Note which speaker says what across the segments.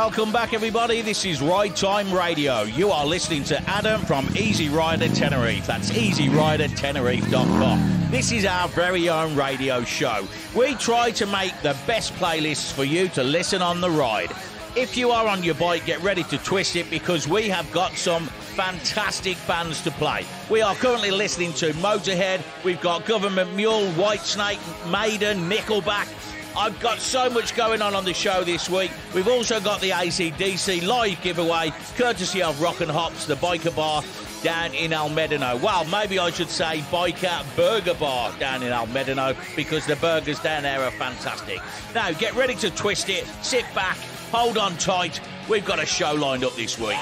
Speaker 1: Welcome back, everybody. This is Ride Time Radio. You are listening to Adam from Easy Rider Tenerife. That's easyridertenerife.com. This is our very own radio show. We try to make the best playlists for you to listen on the ride. If you are on your bike, get ready to twist it because we have got some fantastic bands to play. We are currently listening to Motorhead. We've got Government Mule, Whitesnake, Maiden, Nickelback. I've got so much going on the show this week. We've also got the ACDC live giveaway, courtesy of Rock and Hops, the biker bar down in El Medino. Well, maybe I should say biker burger bar down in El Medino because the burgers down there are fantastic. Now, get ready to twist it, sit back, hold on tight. We've got a show lined up this week.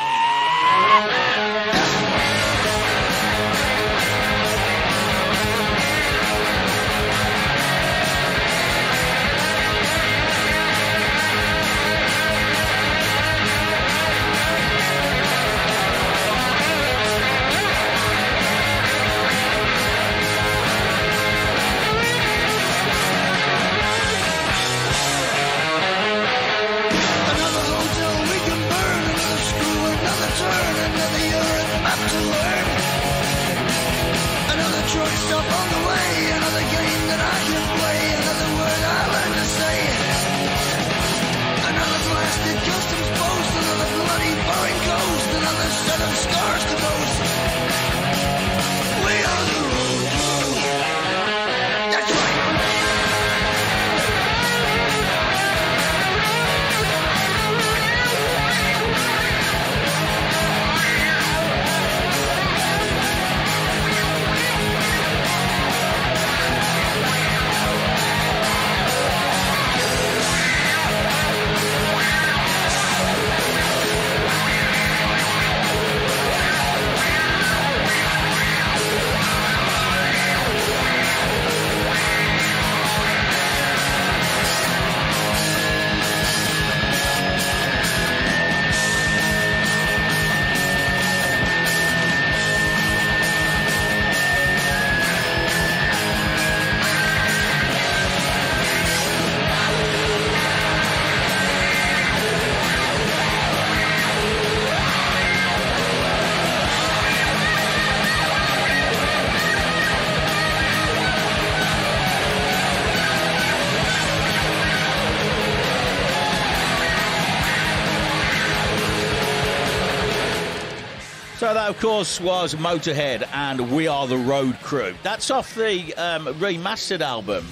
Speaker 1: So that, of course, was Motorhead and We Are the Road Crew. That's off the remastered album,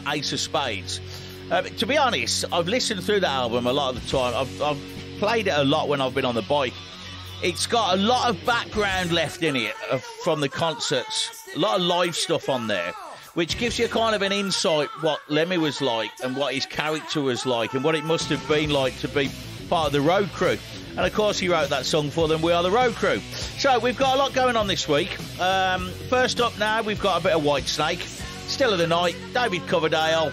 Speaker 1: Ace of Spades. To be honest, I've listened through the album a lot of the time. I've played it a lot when I've been on the bike. It's got a lot of background left in it from the concerts, a lot of live stuff on there, which gives you kind of an insight what Lemmy was like and what his character was like and what it must have been like to be part of the road crew. And, of course, he wrote that song for them, We Are the Road Crew. So we've got a lot going on this week. First up now, we've got a bit of Whitesnake. Still of the Night, David Coverdale.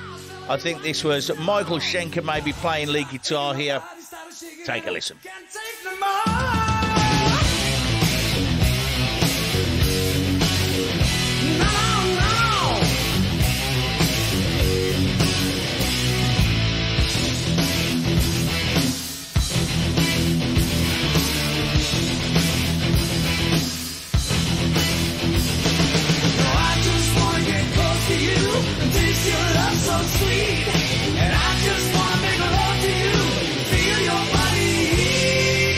Speaker 1: I think this was Michael Schenker maybe playing lead guitar here. Take a listen.
Speaker 2: So sweet, and I just want to make love to you, feel your body.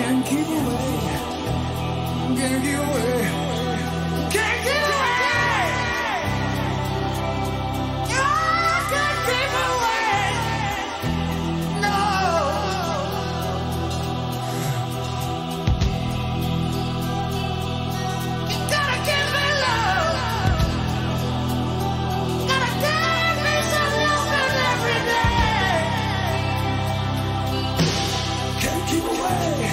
Speaker 2: Can't keep away. Can't get away. Can't get away. I can't keep away. No. You gotta give me love. Gotta give me some loving every day. Can't keep away.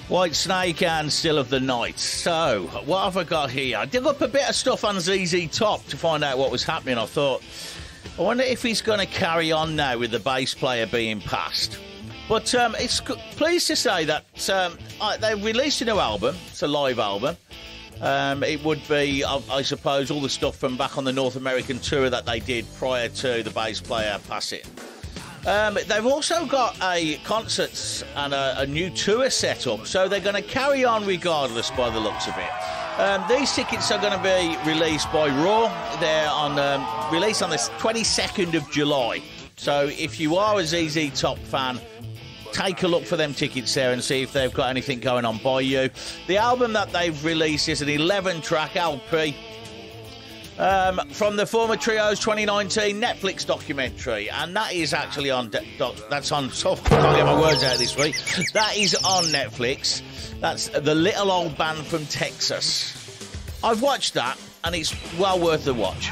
Speaker 1: White Snake and Still of the Night. So, what have I got here? I dug up a bit of stuff on ZZ Top to find out what was happening. I thought, I wonder if he's going to carry on now with the bass player being passed. But it's pleased to say that they released a new album. It's a live album. It would be, I suppose, all the stuff from back on the North American tour that they did prior to the bass player passing. They've also got a concerts and a new tour set up, so they're going to carry on regardless by the looks of it. These tickets are going to be released by Raw. They're on released on the 22nd of July. So if you are a ZZ Top fan, take a look for them tickets there and see if they've got anything going on by you. The album that they've released is an 11-track LP. From the former Trio's 2019 Netflix documentary, and that is actually on. That's on. I can't get my words out this week. That is on Netflix. That's The Little Old Band from Texas. I've watched that, and it's well worth the watch.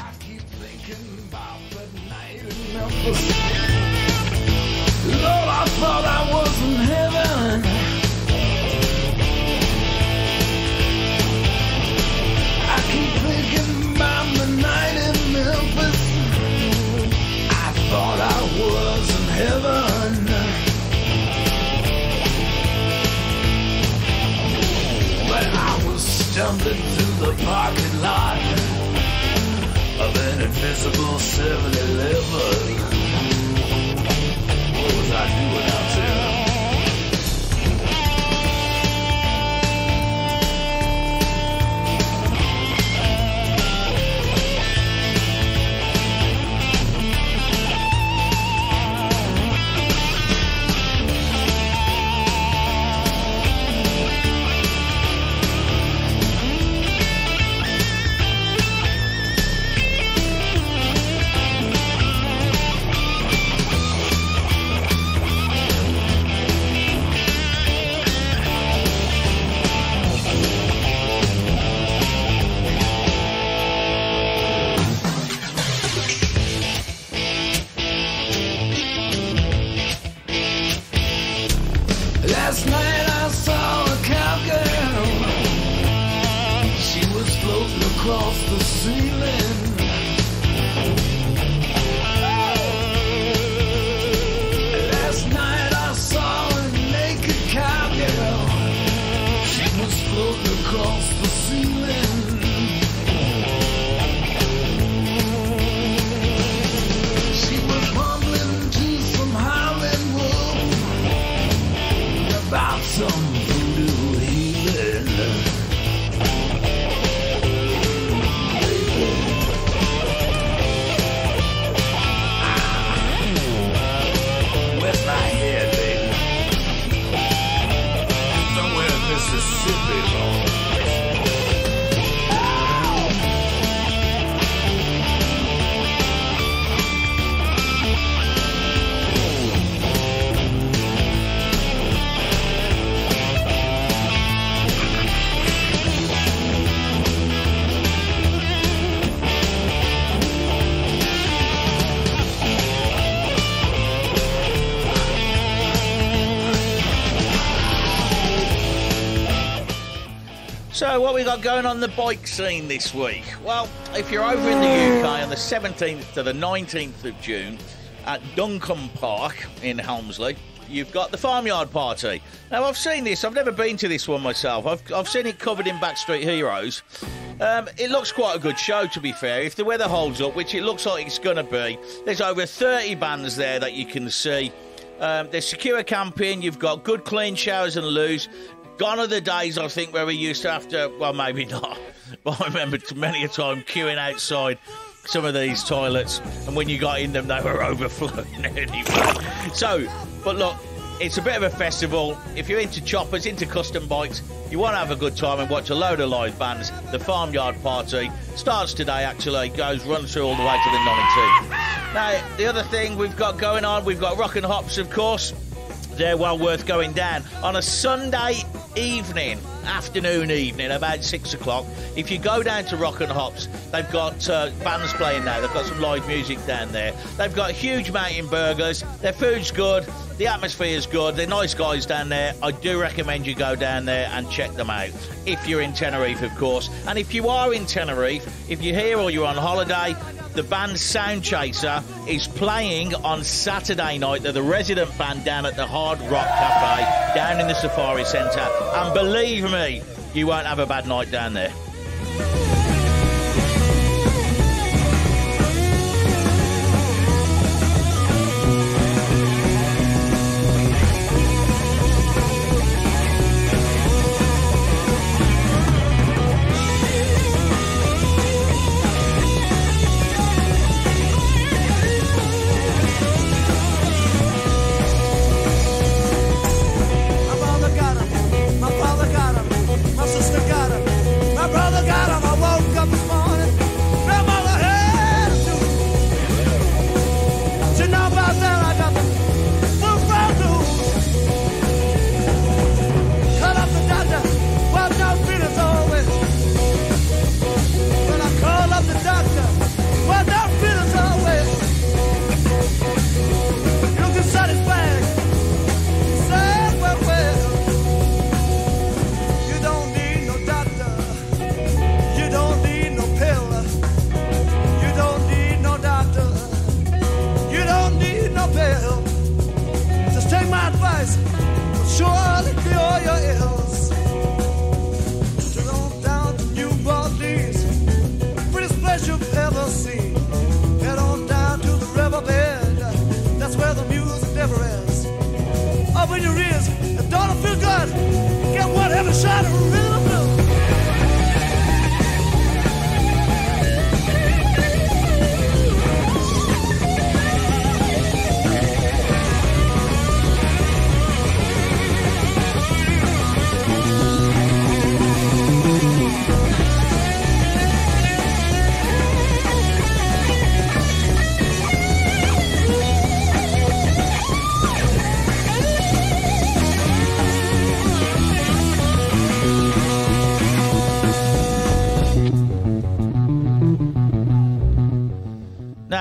Speaker 2: Lord, I thought I was in heaven. I keep thinking about the night in Memphis. I thought I was in heaven. stumbling through the parking lot of an invisible 7-Eleven. What was I doing out there? Last night I saw a cowgirl. She was floating across the ceiling. Last night I saw a naked cowgirl. She was floating across the ceiling. She was mumbling to some Hollywood about some voodoo healing. Where's my head, baby? Somewhere in Mississippi, Lord.
Speaker 1: So what we got going on the bike scene this week? Well, if you're over in the UK on the 17th to the 19th of June at Duncombe Park in Helmsley, you've got the Farmyard Party. Now, I've seen this. I've never been to this one myself. I've seen it covered in Backstreet Heroes. It looks quite a good show, to be fair. If the weather holds up, which it looks like it's going to be, there's over 30 bands there that you can see. There's secure camping. You've got good clean showers and loos. Gone are the days, I think, where we used to have to, well, maybe not, but I remember many a time queuing outside some of these toilets, and when you got in them, they were overflowing anyway. So, but look, it's a bit of a festival. If you're into choppers, into custom bikes, you want to have a good time and watch a load of live bands. The Farmyard Party starts today, actually, runs through all the way to the 19th. Now, the other thing we've got going on, we've got Rock and Hops, of course. They're well worth going down on a Sunday afternoon evening, about 6 o'clock. If you go down to Rock and Hops, they've got bands playing now. They've got some live music down there. They've got huge mountain burgers. Their food's good. The atmosphere's good. They're nice guys down there. I do recommend you go down there and check them out. If you're in Tenerife, of course. And if you are in Tenerife, if you're here or you're on holiday, the band Sound Chaser is playing on Saturday night. They're the resident band down at the Hard Rock Cafe down in the Safari Centre. And believe me, you won't have a bad night down there.
Speaker 2: My father got him, my sister got him, my brother got him.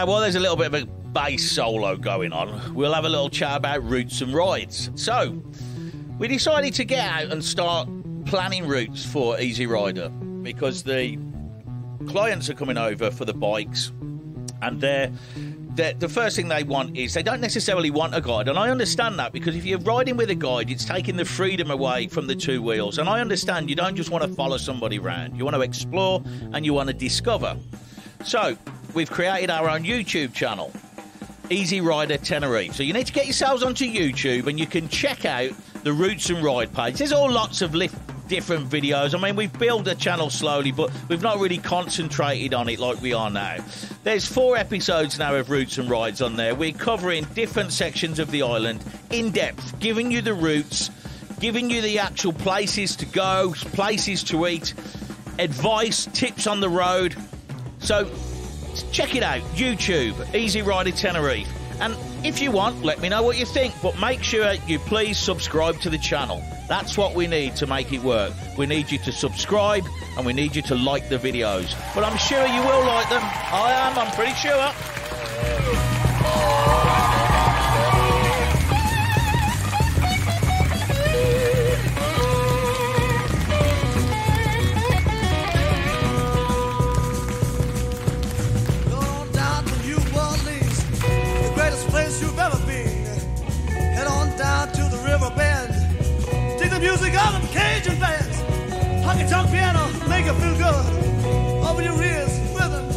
Speaker 1: while there's a little bit of a bass solo going on, we'll have a little chat about routes and rides. So, we decided to get out and start planning routes for Easy Rider because the clients are coming over for the bikes, and the first thing they want is they don't necessarily want a guide. And I understand that, because if you're riding with a guide, it's taking the freedom away from the two wheels. And I understand you don't just want to follow somebody around. You want to explore and you want to discover. So we've created our own YouTube channel, Easy Rider Tenerife. So you need to get yourselves onto YouTube and you can check out the routes and ride page. There's all lots of different videos. I mean, we've built a channel slowly, but we've not really concentrated on it like we are now. There's 4 episodes now of routes and rides on there. We're covering different sections of the island in depth, giving you the routes, giving you the actual places to go, places to eat, advice, tips on the road. So check it out, YouTube, Easy Rider Tenerife. And if you want, let me know what you think, but make sure you please subscribe to the channel. That's what we need to make it work. We need you to subscribe and we need you to like the videos. But I'm sure you will like them. I'm pretty sure.
Speaker 2: Music of the Cajun bands, honky tonk piano, make you feel good. Open your ears, rhythm and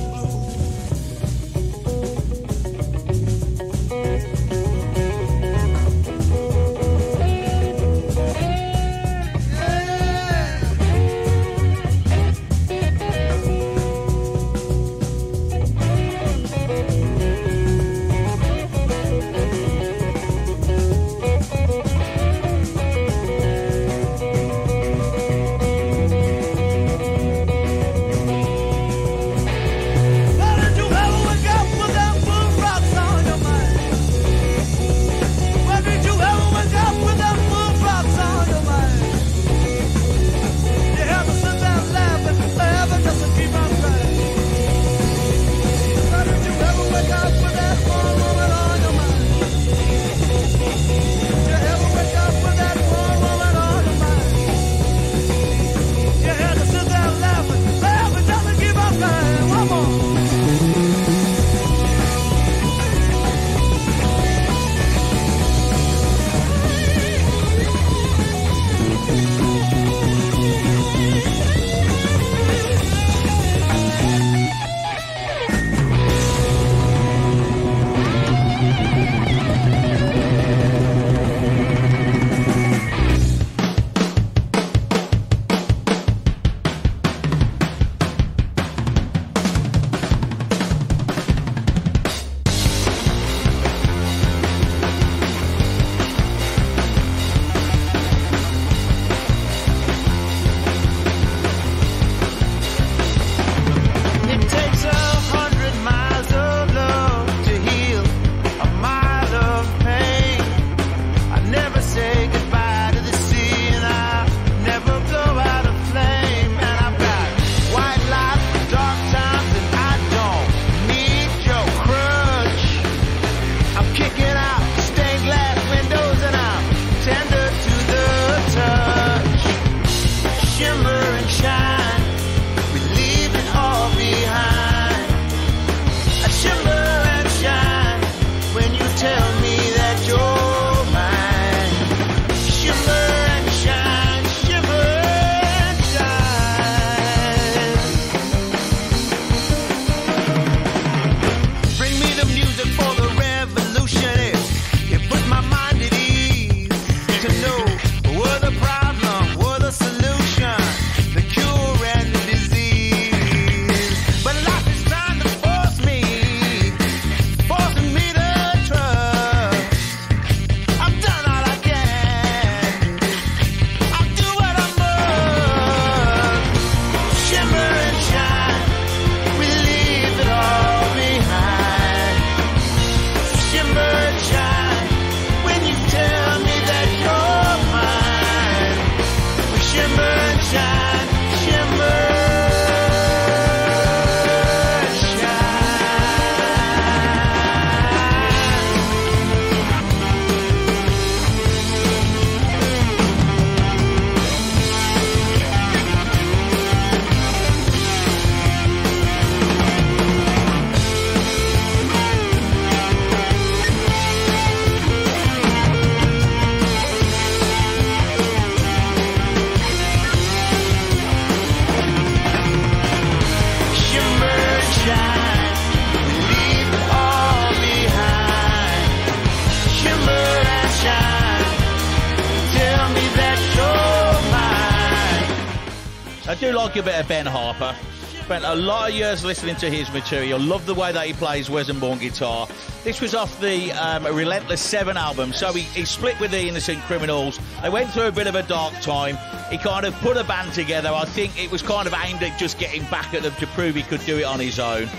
Speaker 1: do like a bit of Ben Harper. Spent a lot of years listening to his material. Love the way that he plays Wesenborn guitar. This was off the Relentless 7 album, so he split with the Innocent Criminals. They went through a bit of a dark time. He kind of put a band together. I think it was kind of aimed at just getting back at them to prove he could do it on his own.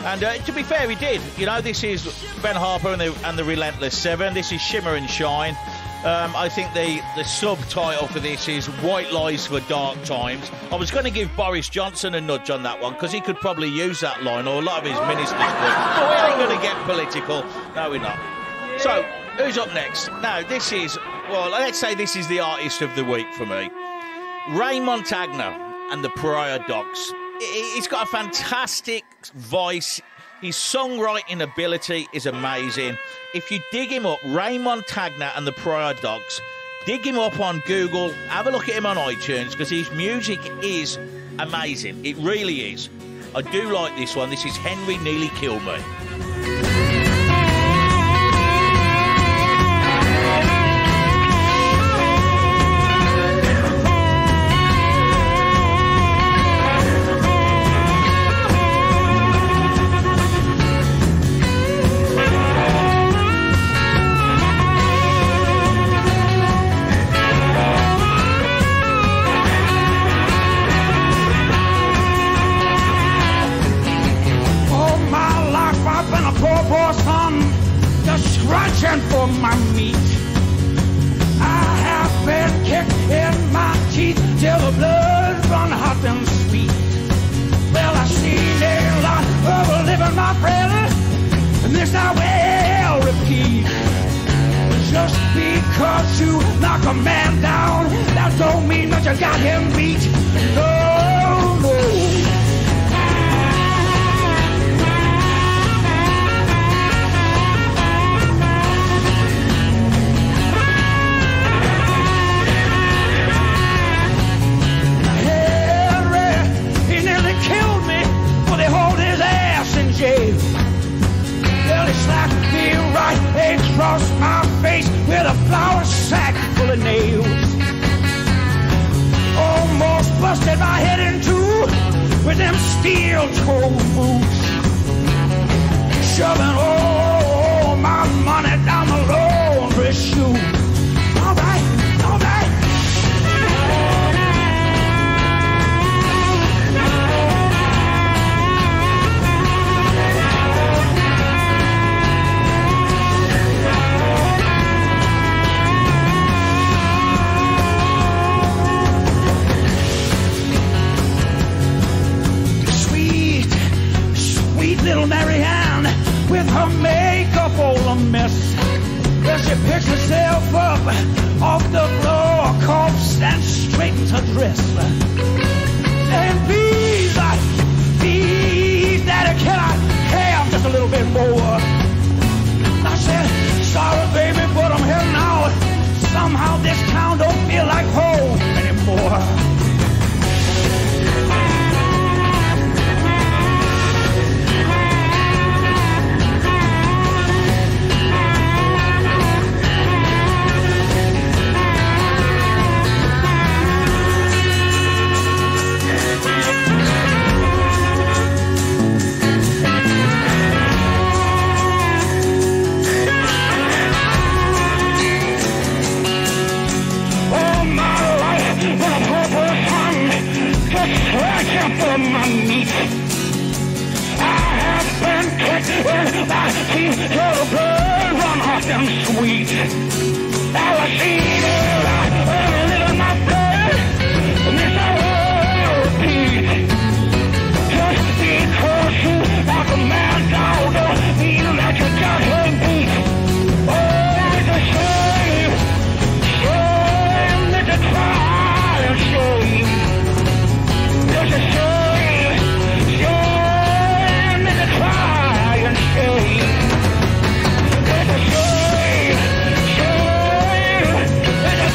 Speaker 1: And to be fair, he did. You know, this is Ben Harper and the Relentless 7. This is Shimmer and Shine. I think the subtitle for this is White Lies for Dark Times. I was going to give Boris Johnson a nudge on that one because he could probably use that line, or a lot of his ministers would. But we ain't going to get political. No, we're not. So, who's up next? Now, this is, well, let's say this is the artist of the week for me. Ray Montagna and the Pariah Dogs. He's got a fantastic voice. His songwriting ability is amazing. If you dig him up, Ray Montagna and the Pariah Dogs, dig him up on Google, have a look at him on iTunes, because his music is amazing. It really is. I do like this one. This is Henry Nearly Killed Me.
Speaker 2: Scratching for my meat. I have been kicked in my teeth till the blood run hot and sweet. Well, I seen a lot of living, my friend, and this I will repeat. Just because you knock a man down, that don't mean that you got him beat. No, no. Jail. Well, he slapped me right across my face with a flour sack full of nails. Almost busted my head in two with them steel-toed boots. Shoving all my money down the laundry chute. All right, all right. Little Marianne with her makeup all a mess. Well, she picks herself up off the floor, coughs and straightens her dress. And please, Daddy, can I have just a little bit more? I said, sorry, baby, but I'm here now. Somehow this town don't feel like home anymore. For my meat, I have been kicked in my teeth till the blood run hot and sweet. Now I see a little in my blood, and this I will repeat. Just because you like a man down don't mean that you got him beat. Oh, it's a shame, shame that you try and shame. There's a shame, shame that you try and shame. There's a shame, shame that you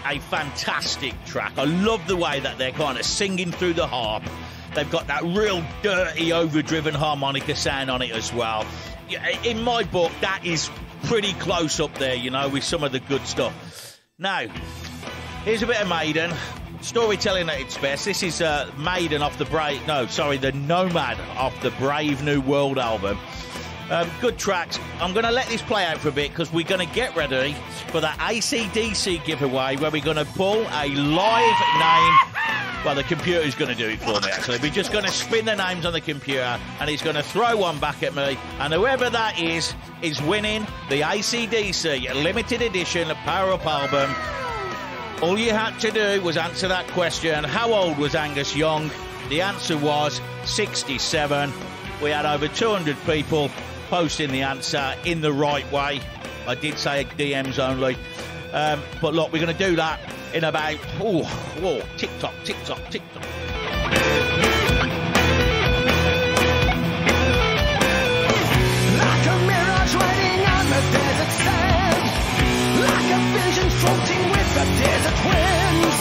Speaker 1: a fantastic track. I love the way that they're kind of singing through the harp. They've got that real dirty, overdriven harmonica sound on it as well. In my book, that is pretty close up there, you know, with some of the good stuff. Now, here's a bit of Maiden. Storytelling at its best. This is Maiden off the the Nomad off the Brave New World album. Good tracks. I'm going to let this play out for a bit because we're going to get ready for that ACDC giveaway where we're going to pull a live name. Well, the computer's going to do it for me, actually. We're just going to spin the names on the computer and it's going to throw one back at me. And whoever that is winning the ACDC limited edition Power Up album. All you had to do was answer that question. How old was Angus Young? The answer was 67. We had over 200 people posting the answer in the right way. I did say DMs only. But look, we're going to do that in about, tick-tock, tick-tock, tick-tock.
Speaker 2: Like a mirage riding on the desert sand, like a vision floating with the desert winds.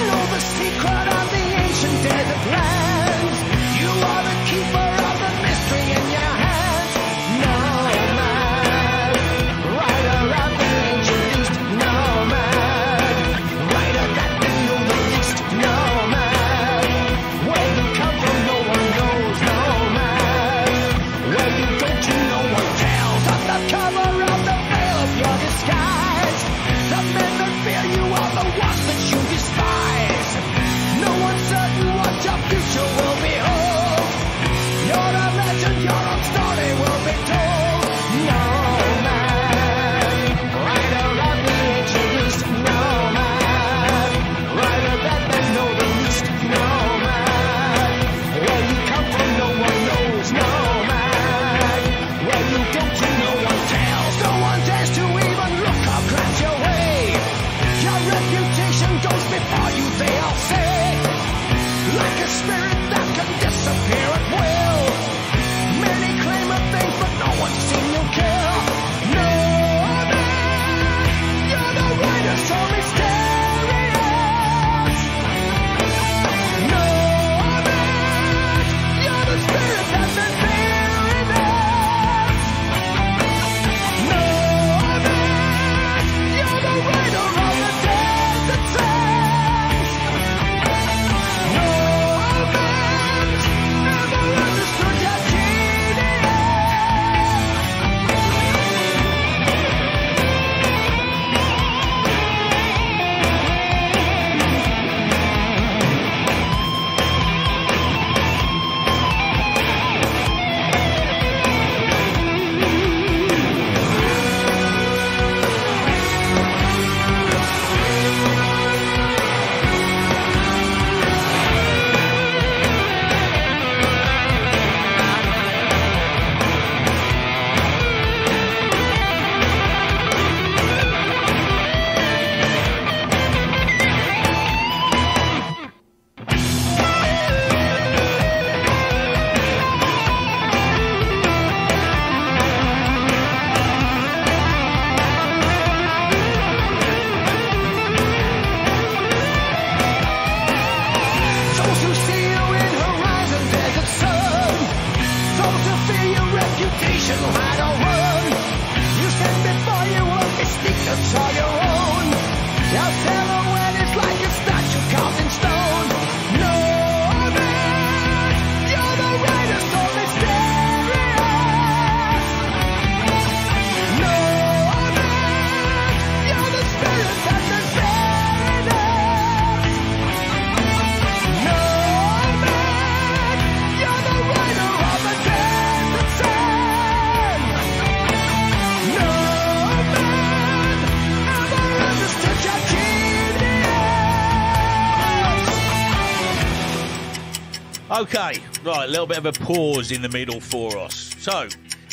Speaker 2: Know the secret of the ancient desert land. You are the keeper of the mystery in your hands. Nomad, rider of the ancient east. Nomad, rider that we know the least. Nomad, where you come from no one knows. Nomad, where you go to no one tells. On the cover of the veil of your disguise, the men that fear you are the ones that you despise. No one's certain what your future will behold. You're a legend, your own story will be told. Nomad, rider of the ancient east. Nomad, rider that men know the least. Nomad, where you come from no one knows. Nomad, where you go to no one tells. No one dares to even look or glance your way. Your reputation goes before you, they all say. Like a spirit that can disappear at will. Many claim a thing, but no one's seen you kill. Nomad, you're the rider so mysterious. Nomad, you're the spirit that's been fearing us. Nomad, you're the rider of the desert sands. Nomad, never understood your genius. Those who see you in horizon desert sun, those who fear your reputation, hide or run. You stand before you a mystique that's all your own. Your silhouette is like a statue carved in stone. Nomad, you're the rider so mysterious. Nomad, you're the spirit that's been fearing us. Nomad, you're the rider of the desert sand. Nomad, never understood your genius.
Speaker 1: Okay, right, a little bit of a pause in the middle for us. So,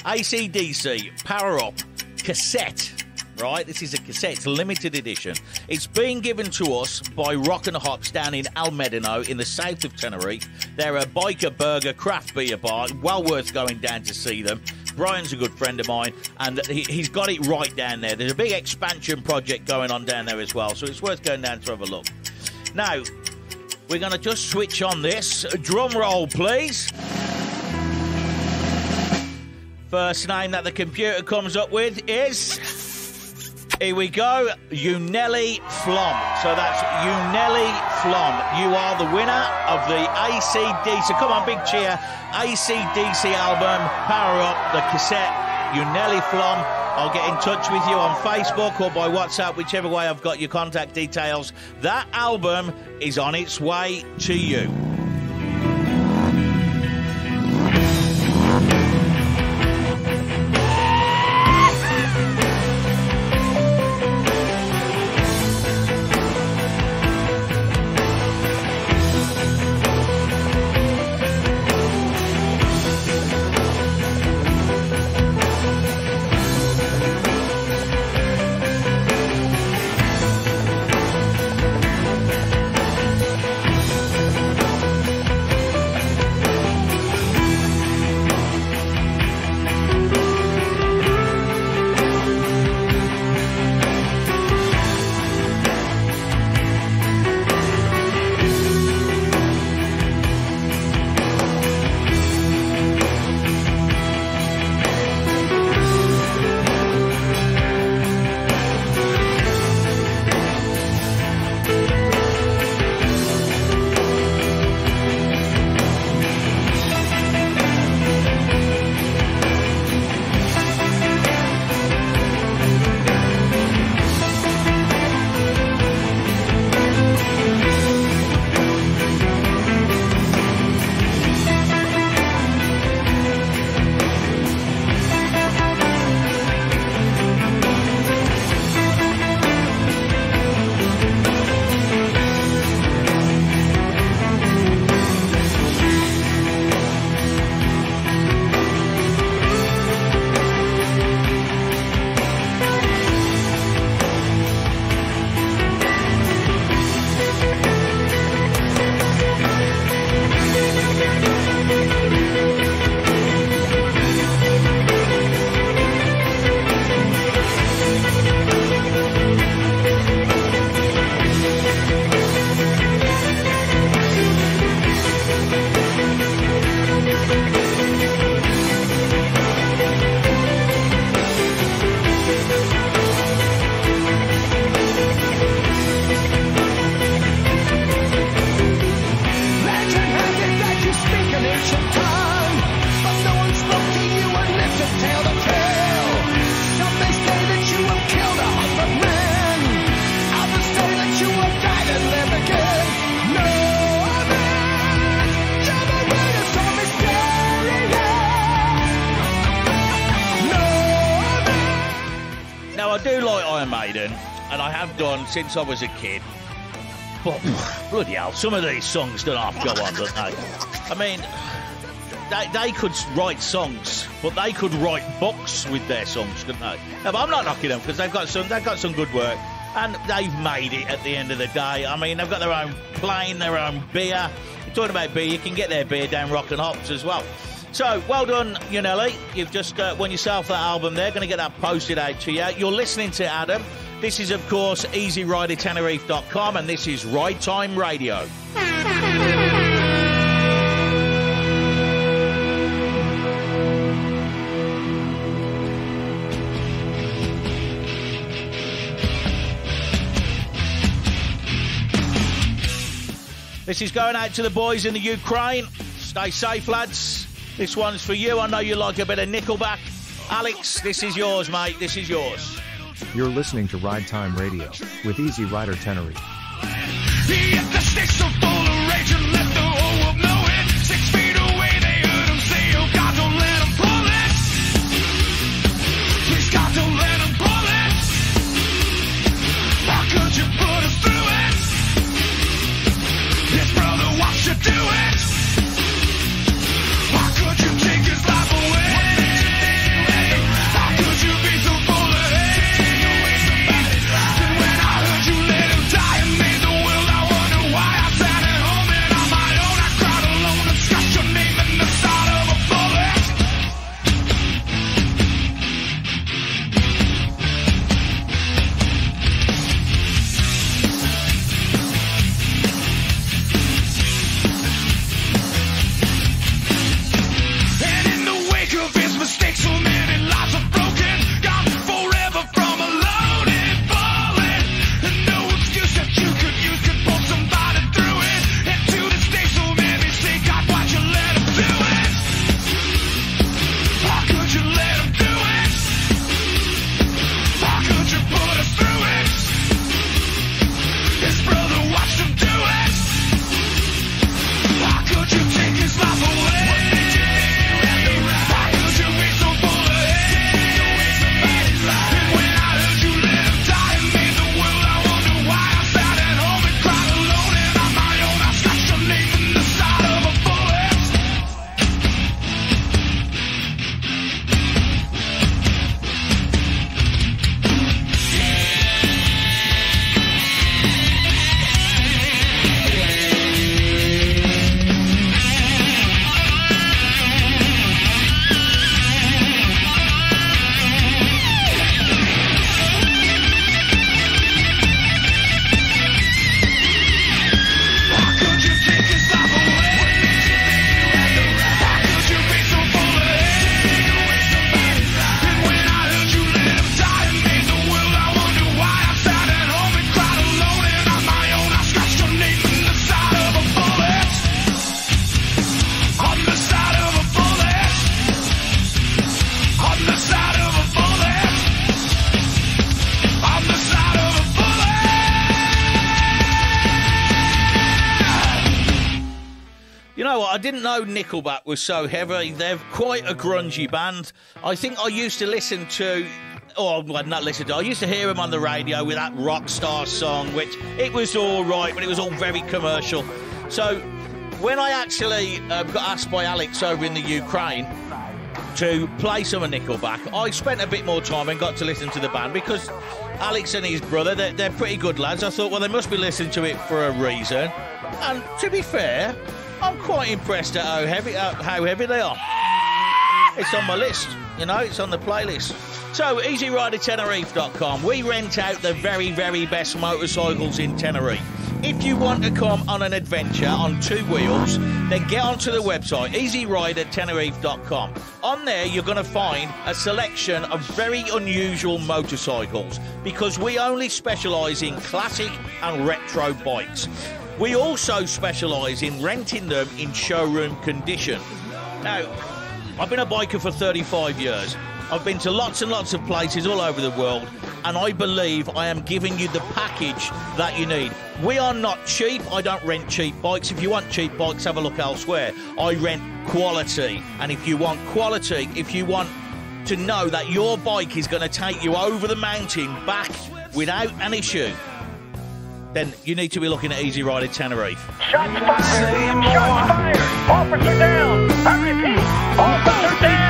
Speaker 1: ACDC Power Up cassette, right? This is a cassette, it's a limited edition. It's being given to us by Rock and Hops down in Almedino in the south of Tenerife. They're a biker burger craft beer bar, well worth going down to see them. Brian's a good friend of mine, and he's got it right down there. There's a big expansion project going on down there as well, so it's worth going down to have a look. Now, we're going to just switch on this. Drum roll, please. First name that the computer comes up with is... Here we go, Unelli Flom. So that's Unelli Flom. You are the winner of the ACDC. Come on, big cheer. ACDC album, Power Up, the cassette, Unelli Flom. I'll get in touch with you on Facebook or by WhatsApp, whichever way I've got your contact details. That album is on its way to you. And I have done since I was a kid. But, bloody hell, some of these songs don't have to go on, don't they? I mean, they could write songs, but they could write books with their songs, couldn't they? No, but I'm not knocking them, because they've got some good work. And they've made it at the end of the day. I mean, they've got their own plane, their own beer. You're talking about beer, you can get their beer down Rock and Hops as well. So, well done, Unelli. You've just won yourself that album there. Going to get that posted out to you. You're listening to Adam. This is, of course, EasyRiderTenerife.com, and this is Ride Time Radio. This is going out to the boys in the Ukraine. Stay safe, lads. This one's for you. I know you like a bit of Nickelback. Alex, this is yours, mate. This is yours.
Speaker 3: You're listening to Ride Time Radio with Easy Rider Tenerife.
Speaker 2: Yet the sticks are full of rage and let the whole world know it. 6 feet away they heard him say, oh God, don't let him pull it. Please God, don't let him pull it. How could you put us through it? Yes, brother, watch you do it. Why could you take his life away? How could you be so full of hate? And when I heard you let him die and made the world, I wonder
Speaker 1: didn't know Nickelback was so heavy. They're quite a grungy band. I think I used to listen to... Oh, well, not listen to. I used to hear them on the radio with that rock star song, which it was all right, but it was all very commercial. So when I actually got asked by Alex over in the Ukraine to play some of Nickelback, I spent a bit more time and got to listen to the band because Alex and his brother, they're pretty good lads. I thought, well, they must be listening to it for a reason. And to be fair, I'm quite impressed at how heavy they are. It's on my list, you know, it's on the playlist. So, EasyRiderTenerife.com. We rent out the very, very best motorcycles in Tenerife. If you want to come on an adventure on two wheels, then get onto the website, EasyRiderTenerife.com. On there, you're going to find a selection of very unusual motorcycles because we only specialise in classic and retro bikes. We also specialise in renting them in showroom condition. Now, I've been a biker for 35 years. I've been to lots and lots of places all over the world, and I believe I am giving you the package that you need. We are not cheap. I don't rent cheap bikes. If you want cheap bikes, have a look elsewhere. I rent quality, and if you want quality, if you want to know that your bike is going to take you over the mountain back without an issue, then you need to be looking at Easy Rider Tenerife.
Speaker 2: Shots fired! Shots fired! Officer down! I repeat, officer down!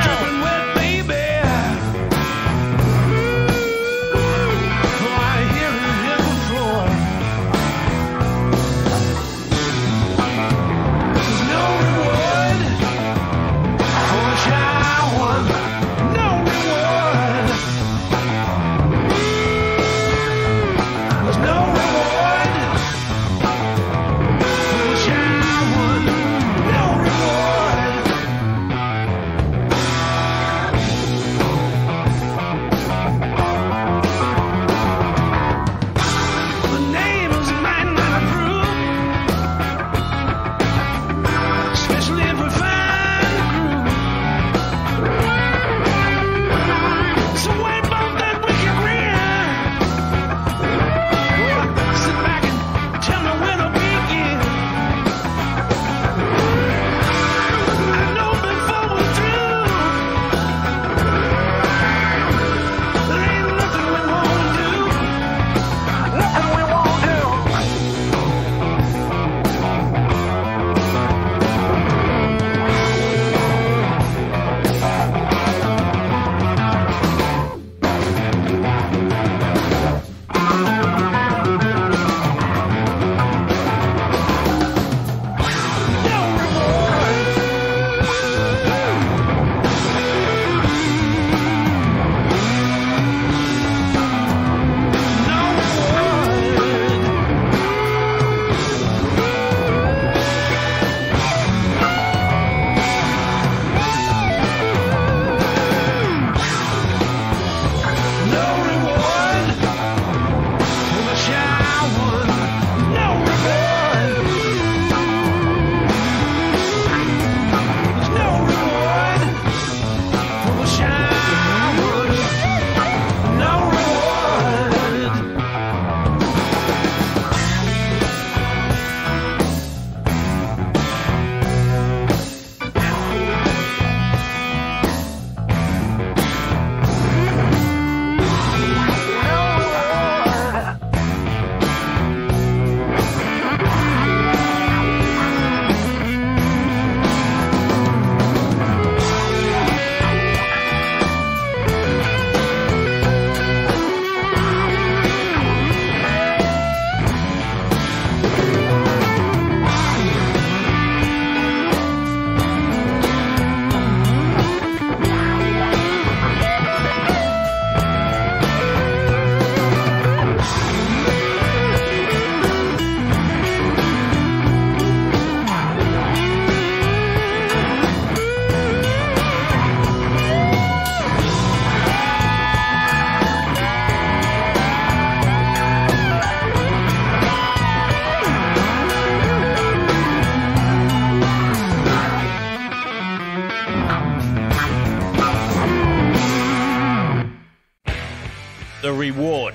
Speaker 1: The Reward.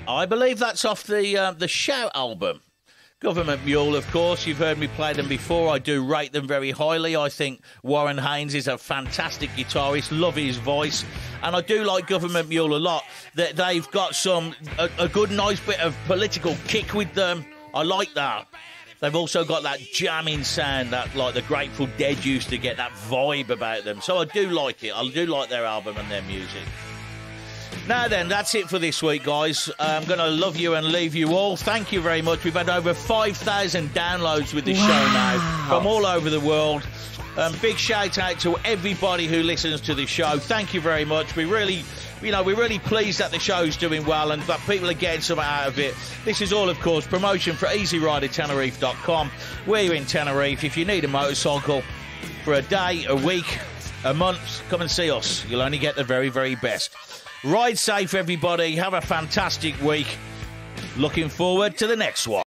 Speaker 1: I believe that's off the Shout album. Government Mule, of course, you've heard me play them before. I do rate them very highly. I think Warren Haynes is a fantastic guitarist, love his voice, and I do like Government Mule a lot. That they've got a good, nice bit of political kick with them. I like that. They've also got that jamming sound that, like, the Grateful Dead used to get, that vibe about them. So I do like it. I do like their album and their music. Now then, that's it for this week, guys. I'm going to love you and leave you all. Thank you very much. We've had over 5,000 downloads with this show now from all over the world. Big shout out to everybody who listens to this show. Thank you very much. We're really pleased that the show's doing well and that people are getting something out of it. This is all, of course, promotion for EasyRiderTenerife.com. We're in Tenerife. If you need a motorcycle for a day, a week, a month, come and see us. You'll only get the very, very best. Ride safe, everybody. Have a fantastic week. Looking forward to the next one.